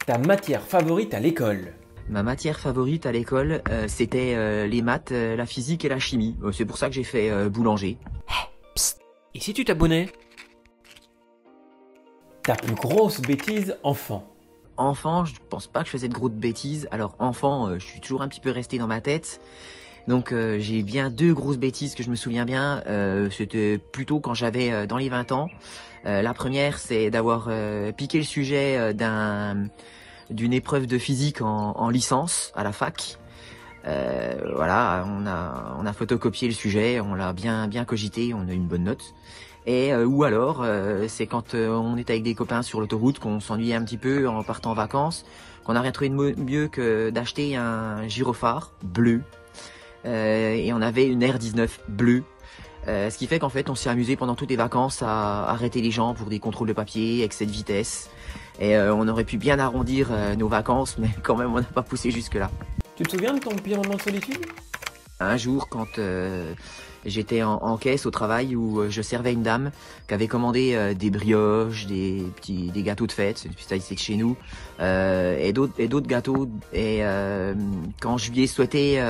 Ta matière favorite à l'école? Ma matière favorite à l'école, c'était les maths, la physique et la chimie. C'est pour ça que j'ai fait boulanger. Psst. Et si tu t'abonnais? Ta plus grosse bêtise enfant? Enfant, je pense pas que je faisais de grosses bêtises. Alors enfant, je suis toujours un petit peu resté dans ma tête. Donc j'ai bien deux grosses bêtises que je me souviens bien. C'était plutôt quand j'avais dans les 20 ans. La première, c'est d'avoir piqué le sujet d'une épreuve de physique en licence à la fac. Voilà, on a photocopié le sujet, on l'a bien cogité, on a eu une bonne note. Et ou alors, c'est quand on est avec des copains sur l'autoroute, qu'on s'ennuyait un petit peu en partant en vacances, qu'on a rien trouvé de mieux que d'acheter un gyrophare bleu. Et on avait une R19 bleue. Ce qui fait qu'en fait, on s'est amusé pendant toutes les vacances à arrêter les gens pour des contrôles de papier, excès de vitesse. Et on aurait pu bien arrondir nos vacances, mais quand même, on n'a pas poussé jusque-là. Tu te souviens de ton pire moment de solitude? Un jour, quand j'étais en caisse au travail où je servais une dame qui avait commandé des brioches, des gâteaux de fête, c'est une spécialité de chez nous, et d'autres gâteaux. Et quand je lui ai souhaité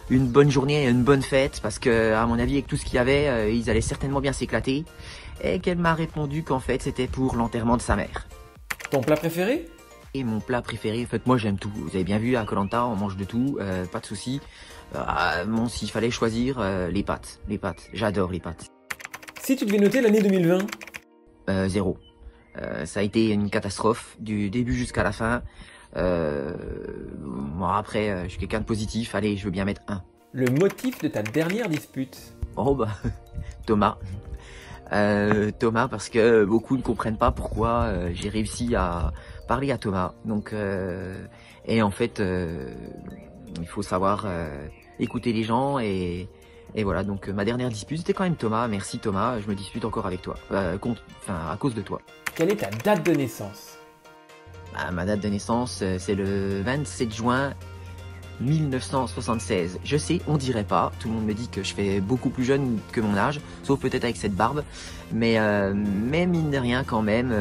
une bonne journée et une bonne fête, parce que à mon avis, avec tout ce qu'il y avait, ils allaient certainement bien s'éclater, et qu'elle m'a répondu qu'en fait, c'était pour l'enterrement de sa mère. Ton plat préféré? Et mon plat préféré, en fait, moi j'aime tout. Vous avez bien vu, à Koh Lanta, on mange de tout, pas de soucis. Bon, s'il fallait choisir, les pâtes. J'adore les pâtes. Si tu devais noter l'année 2020? 0. Ça a été une catastrophe, du début jusqu'à la fin. Bon, après, je suis quelqu'un de positif, allez, je veux bien mettre 1. Le motif de ta dernière dispute? Oh bah, Thomas. Thomas, parce que beaucoup ne comprennent pas pourquoi j'ai réussi à parler à Thomas. Donc, et en fait, il faut savoir écouter les gens et voilà. Donc, ma dernière dispute, c'était quand même Thomas. Merci Thomas, je me dispute encore avec toi, à cause de toi. Quelle est ta date de naissance? Ma date de naissance, c'est le 27 juin 1976. Je sais, on dirait pas. Tout le monde me dit que je fais beaucoup plus jeune que mon âge, sauf peut-être avec cette barbe. Mais mine de rien quand même,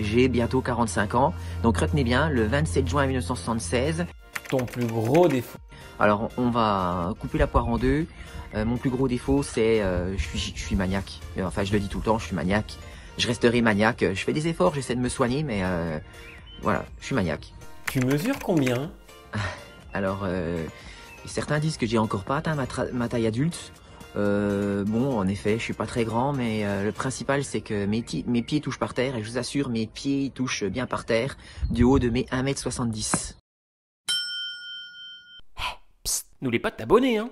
j'ai bientôt 45 ans. Donc retenez bien, le 27 juin 1976. Ton plus gros défaut? Alors on va couper la poire en deux. Mon plus gros défaut, c'est je suis maniaque. Enfin, je le dis tout le temps, je suis maniaque. Je resterai maniaque. Je fais des efforts, j'essaie de me soigner, mais voilà, je suis maniaque. Tu mesures combien? Alors, certains disent que j'ai encore pas atteint ma taille adulte. Bon, en effet, je suis pas très grand, mais le principal, c'est que mes pieds touchent par terre, et je vous assure, mes pieds touchent bien par terre, du haut de mes 1m70. Psst, n'oublie pas de t'abonner, hein.